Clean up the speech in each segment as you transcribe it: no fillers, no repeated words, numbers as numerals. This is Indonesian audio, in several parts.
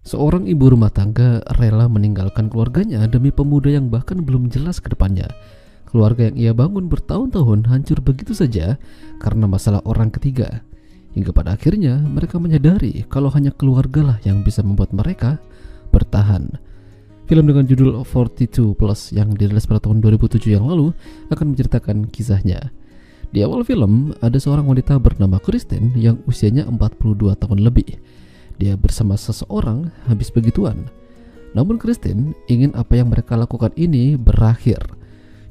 Seorang ibu rumah tangga rela meninggalkan keluarganya demi pemuda yang bahkan belum jelas ke depannya. Keluarga yang ia bangun bertahun-tahun hancur begitu saja karena masalah orang ketiga. Hingga pada akhirnya mereka menyadari kalau hanya keluargalah yang bisa membuat mereka bertahan. Film dengan judul 42 Plus yang dirilis pada tahun 2007 yang lalu akan menceritakan kisahnya. Di awal film, ada seorang wanita bernama Kristen yang usianya 42 tahun lebih. Dia bersama seseorang habis begituan. Namun Kristen ingin apa yang mereka lakukan ini berakhir.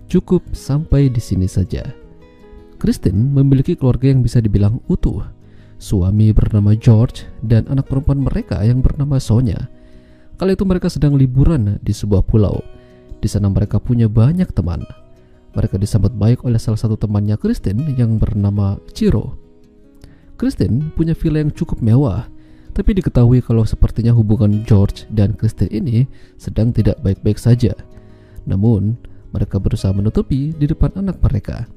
Cukup sampai di sini saja. Kristen memiliki keluarga yang bisa dibilang utuh. Suami bernama George dan anak perempuan mereka yang bernama Sonia. Kala itu mereka sedang liburan di sebuah pulau. Di sana mereka punya banyak teman. Mereka disambut baik oleh salah satu temannya Kristen yang bernama Ciro. Kristen punya villa yang cukup mewah, tapi diketahui kalau sepertinya hubungan George dan Kristen ini sedang tidak baik-baik saja. Namun, mereka berusaha menutupi di depan anak mereka.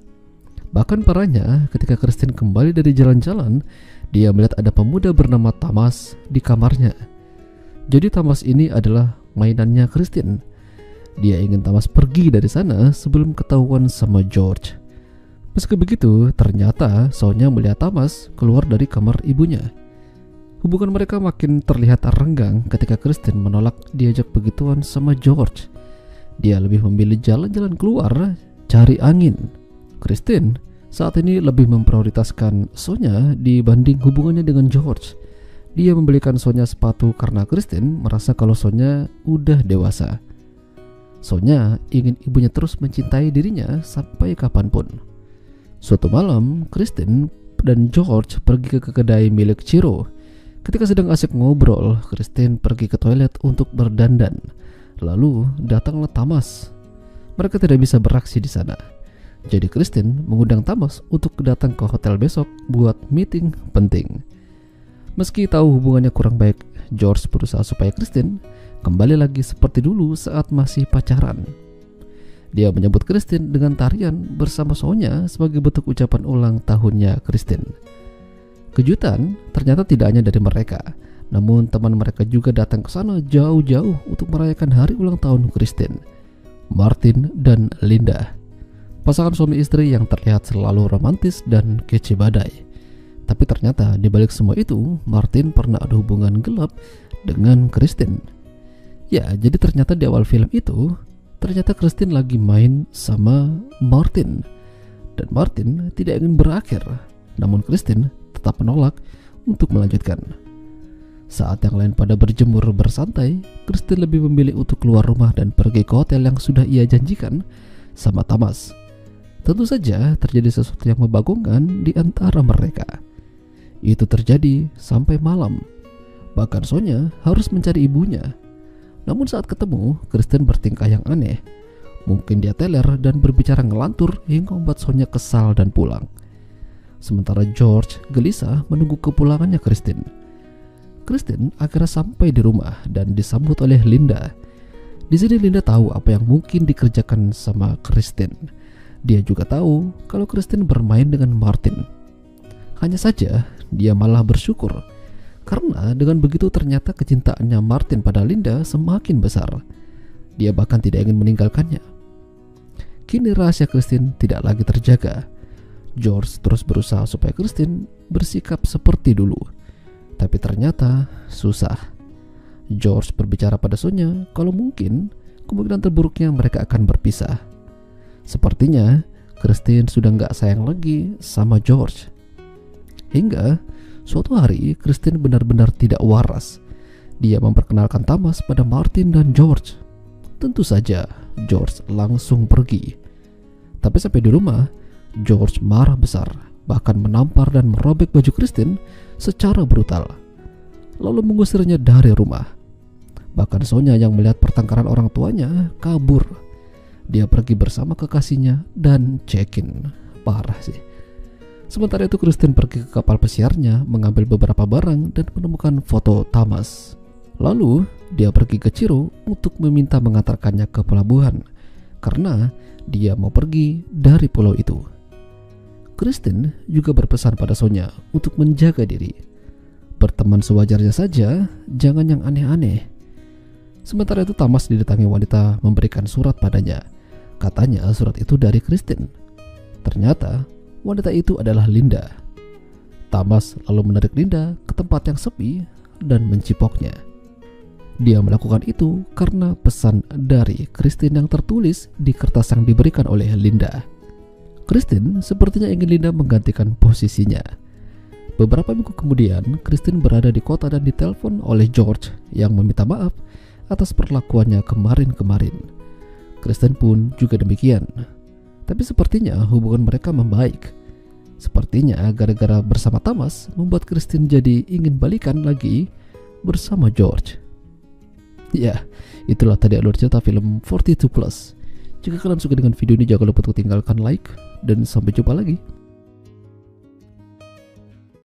Bahkan parahnya, ketika Kristen kembali dari jalan-jalan, dia melihat ada pemuda bernama Thomas di kamarnya. Jadi Thomas ini adalah mainannya Kristen. Dia ingin Thomas pergi dari sana sebelum ketahuan sama George. Meski begitu, ternyata Sonia melihat Thomas keluar dari kamar ibunya. Hubungan mereka makin terlihat renggang ketika Kristen menolak diajak begituan sama George. Dia lebih memilih jalan-jalan keluar, cari angin. Kristen saat ini lebih memprioritaskan Sonia dibanding hubungannya dengan George. Dia membelikan Sonia sepatu karena Kristen merasa kalau Sonia udah dewasa. Sonia ingin ibunya terus mencintai dirinya sampai kapanpun. Suatu malam, Kristen dan George pergi ke kedai milik Ciro. Ketika sedang asik ngobrol, Kristen pergi ke toilet untuk berdandan. Lalu datanglah Thomas. Mereka tidak bisa beraksi di sana. Jadi Kristen mengundang Thomas untuk datang ke hotel besok buat meeting penting. Meski tahu hubungannya kurang baik, George berusaha supaya Kristen kembali lagi seperti dulu saat masih pacaran. Dia menyambut Kristen dengan tarian bersama Sonia sebagai bentuk ucapan ulang tahunnya Kristen. Kejutan ternyata tidak hanya dari mereka, namun teman mereka juga datang ke sana jauh-jauh untuk merayakan hari ulang tahun Kristen, Martin dan Linda. Pasangan suami istri yang terlihat selalu romantis dan kece badai. Tapi ternyata di balik semua itu, Martin pernah ada hubungan gelap dengan Kristen. Ya, jadi ternyata di awal film itu, ternyata Kristen lagi main sama Martin. Dan Martin tidak ingin berakhir, namun Kristen tetap menolak untuk melanjutkan. Saat yang lain pada berjemur bersantai, Kristen lebih memilih untuk keluar rumah dan pergi ke hotel yang sudah ia janjikan sama Thomas. Tentu saja terjadi sesuatu yang membagongkan di antara mereka. Itu terjadi sampai malam. Bahkan Sonia harus mencari ibunya. Namun saat ketemu, Kristen bertingkah yang aneh. Mungkin dia teler dan berbicara ngelantur hingga membuat Sonia kesal dan pulang. Sementara George gelisah menunggu kepulangannya Kristen. Kristen akhirnya sampai di rumah dan disambut oleh Linda. Di sini Linda tahu apa yang mungkin dikerjakan sama Kristen. Dia juga tahu kalau Kristen bermain dengan Martin. Hanya saja dia malah bersyukur karena dengan begitu ternyata kecintaannya Martin pada Linda semakin besar. Dia bahkan tidak ingin meninggalkannya. Kini rahasia Kristen tidak lagi terjaga. George terus berusaha supaya Kristen bersikap seperti dulu. Tapi ternyata susah. George berbicara pada Sonia kalau mungkin kemungkinan terburuknya mereka akan berpisah. Sepertinya Kristen sudah gak sayang lagi sama George. Hingga suatu hari Kristen benar-benar tidak waras. Dia memperkenalkan Thomas pada Martin dan George. Tentu saja George langsung pergi. Tapi sampai di rumah, George marah besar, bahkan menampar dan merobek baju Kristen secara brutal, lalu mengusirnya dari rumah. Bahkan Sonia yang melihat pertengkaran orang tuanya kabur. Dia pergi bersama kekasihnya dan check-in. Parah sih. Sementara itu Kristen pergi ke kapal pesiarnya mengambil beberapa barang dan menemukan foto Thomas. Lalu dia pergi ke Ciro untuk meminta mengantarkannya ke pelabuhan karena dia mau pergi dari pulau itu. Kristen juga berpesan pada Sonia untuk menjaga diri. Berteman sewajarnya saja, jangan yang aneh-aneh. Sementara itu Thomas didatangi wanita memberikan surat padanya. Katanya surat itu dari Christine. Ternyata wanita itu adalah Linda. Thomas lalu menarik Linda ke tempat yang sepi dan mencipoknya. Dia melakukan itu karena pesan dari Christine yang tertulis di kertas yang diberikan oleh Linda. Christine sepertinya ingin Linda menggantikan posisinya. Beberapa minggu kemudian, Christine berada di kota dan ditelepon oleh George yang meminta maaf atas perlakuannya kemarin-kemarin. Christine pun juga demikian. Tapi sepertinya hubungan mereka membaik. Sepertinya gara-gara bersama Thomas membuat Christine jadi ingin balikan lagi bersama George. Ya, itulah tadi alur cerita film 42 Plus. Jika kalian suka dengan video ini, jangan lupa untuk tinggalkan like dan sampai jumpa lagi.